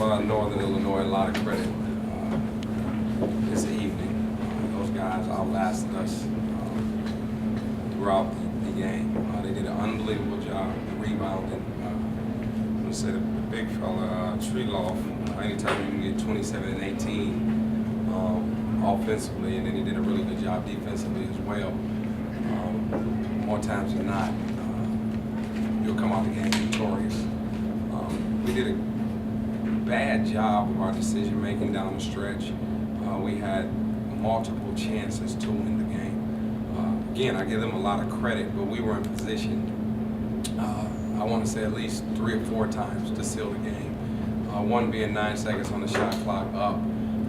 Northern Illinois a lot of credit this evening. Those guys outlasted us throughout the game. They did an unbelievable job rebounding. I'm going to say the big fella, Treeloff, anytime you can get 27 and 18 offensively, and then he did a really good job defensively as well. More times than not, you'll come out the game victorious. We did a bad job of our decision making down the stretch. We had multiple chances to win the game. Again, I give them a lot of credit, but we were in position, I want to say at least 3 or 4 times to seal the game. One being 9 seconds on the shot clock up,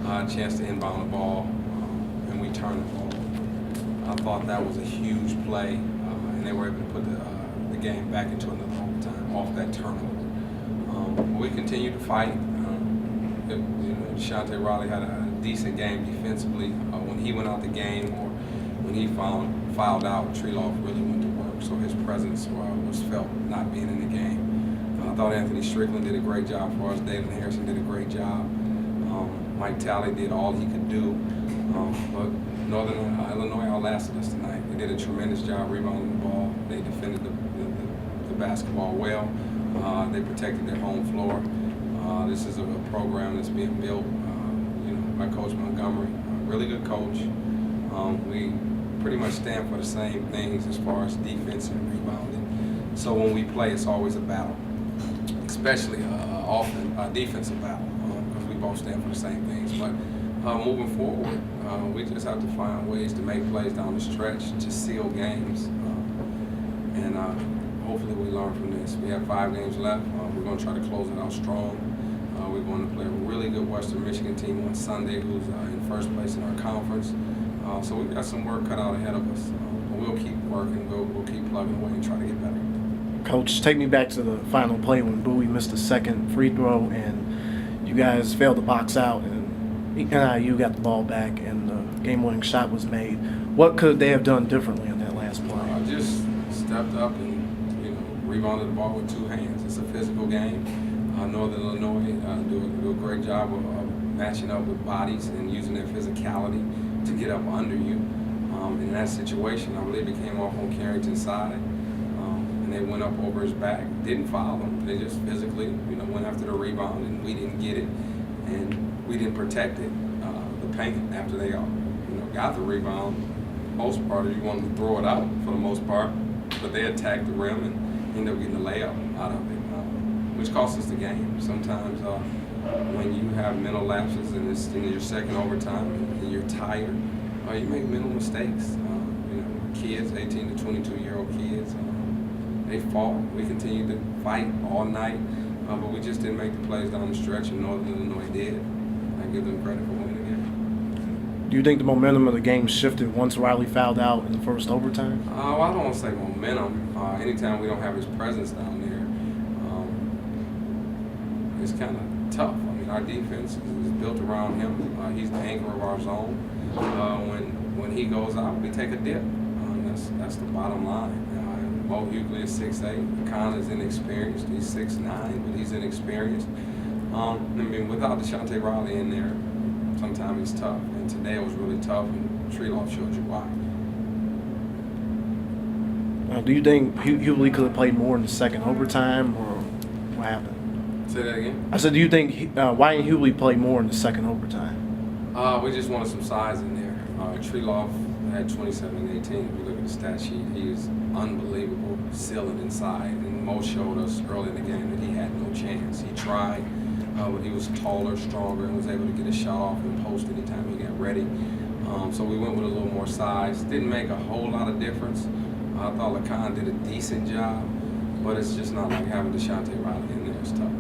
a chance to inbound the ball, and we turned the ball. I thought that was a huge play, and they were able to put the game back into another overtime off that turnover. We continued to fight. Shante Riley had a decent game defensively. When he went out the game or when he fouled out, Treeloff really went to work, so his presence was felt not being in the game. I thought Anthony Strickland did a great job for us. David Harrison did a great job. Mike Talley did all he could do. But Northern Illinois outlasted us tonight. They did a tremendous job rebounding the ball. They defended the basketball well. They protected their home floor. This is a program that's being built by Coach Montgomery, a really good coach. We pretty much stand for the same things as far as defense and rebounding. So when we play, it's always a battle, especially defensive battle, because we both stand for the same things. But moving forward, we just have to find ways to make plays down the stretch to seal games. And hopefully we learn from this. We have 5 games left. We're going to try to close it out strong. We're going to play a really good Western Michigan team on Sunday who's in first place in our conference. So we've got some work cut out ahead of us. But we'll keep working. We'll keep plugging away and try to get better. Coach, take me back to the final play when Bowie missed the second free throw and you guys failed to box out and NIU got the ball back and the game-winning shot was made. What could they have done differently in that last play? Just stepped up and rebounded the ball with 2 hands. It's a physical game. Northern Illinois do a great job of matching up with bodies and using their physicality to get up under you. In that situation, I believe it came off on Carrington's side, and they went up over his back. Didn't foul him. They just physically, went after the rebound, and we didn't get it, and we didn't protect it. The paint after they, got the rebound. Most part, you want them to throw it out for the most part, but they attacked the rim and ended up getting a layup out of it, which costs us the game. Sometimes when you have mental lapses and it's in your second overtime and you're tired, you make mental mistakes. Kids, 18 to 22-year-old kids, they fought. We continued to fight all night, but we just didn't make the plays down the stretch, and Northern Illinois did. I give them credit for winning the game. Do you think the momentum of the game shifted once Riley fouled out in the first overtime? Well, I don't want to say momentum. Anytime we don't have his presence down there, it's kind of tough. Our defense is built around him. He's the anchor of our zone. When he goes out, we take a dip. That's the bottom line. Bo Hughley is 6'8". Khan is inexperienced. He's 6'9", but he's inexperienced. Without Deshante Riley in there, sometimes it's tough. And today it was really tough, and Treeloff showed you why. Do you think Hughley could have played more in the second overtime, or what happened? Say that again? I said, do you think why didn't Hughley play more in the second overtime? We just wanted some size in there. Treeloff had 27 and 18. If you look at the stat sheet, he is unbelievable, sealing inside. And Mo showed us early in the game that he had no chance. He tried, but he was taller, stronger, and was able to get a shot off and post anytime he got ready. So we went with a little more size. Didn't make a whole lot of difference. I thought Lacan did a decent job, but it's just not like having Deshante Riley in there. It's tough.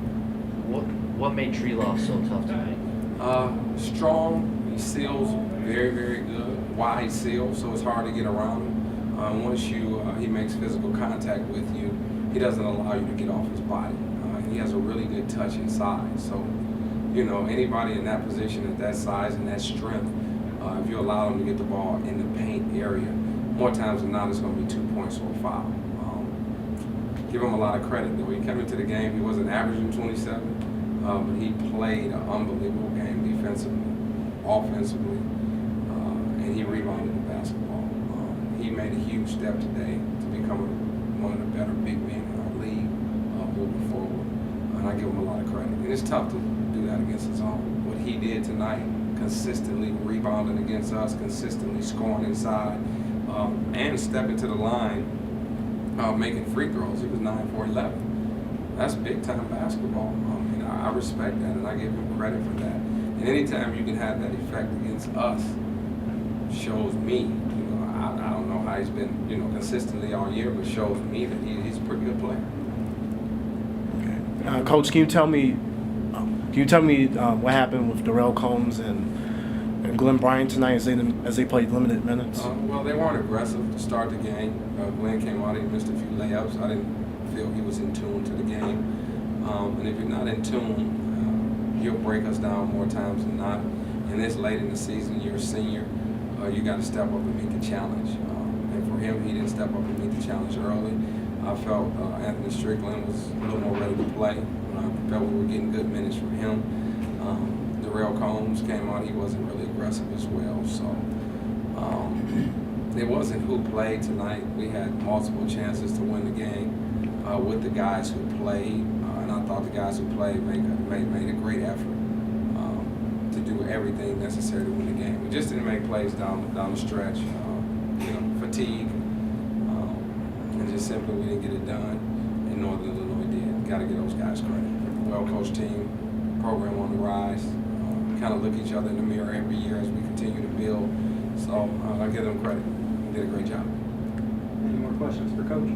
What made Treeloff so tough tonight? Strong. He seals very, very good. Wide seal, so it's hard to get around him. Once he makes physical contact with you, he doesn't allow you to get off his body. He has a really good touch inside. So, anybody in that position at that size and that strength, if you allow him to get the ball in the paint area, more times than not, it's going to be 2 points or a foul. Give him a lot of credit, though. He came into the game, he wasn't averaging 27. but he played an unbelievable game defensively, offensively, and he rebounded the basketball. He made a huge step today to become one of the better big men in our league moving forward, and I give him a lot of credit. And it's tough to do that against his own. What he did tonight, consistently rebounding against us, consistently scoring inside, and stepping to the line, making free throws. He was 9 for 11. That's big time basketball. And I respect that, and I give him credit for that. And anytime you can have that effect against us, shows me, I don't know how he's been, consistently all year, but shows me that he's a pretty good player. Okay. Coach, can you tell me what happened with Darrell Combs and Glenn Bryant tonight as they played limited minutes? Well, they weren't aggressive to start the game. Glenn came out, he missed a few layups. I didn't feel he was in tune to the game. And if you're not in tune, you'll break us down more times than not. And this late in the season, you're a senior, you got to step up and meet the challenge. And for him, he didn't step up and meet the challenge early. I felt Anthony Strickland was a little more ready to play. I felt we were getting good minutes from him. Darrell Combs came out, he wasn't really aggressive as well. So it wasn't who played tonight. We had multiple chances to win the game with the guys who played. And I thought the guys who played made a great effort to do everything necessary to win the game. We just didn't make plays down the stretch. Fatigue, and just simply we didn't get it done. And Northern Illinois did. Got to give those guys credit. Well-coached team, program on the rise. Kind of look each other in the mirror every year as we continue to build. So I give them credit. They did a great job. Any more questions for Coach?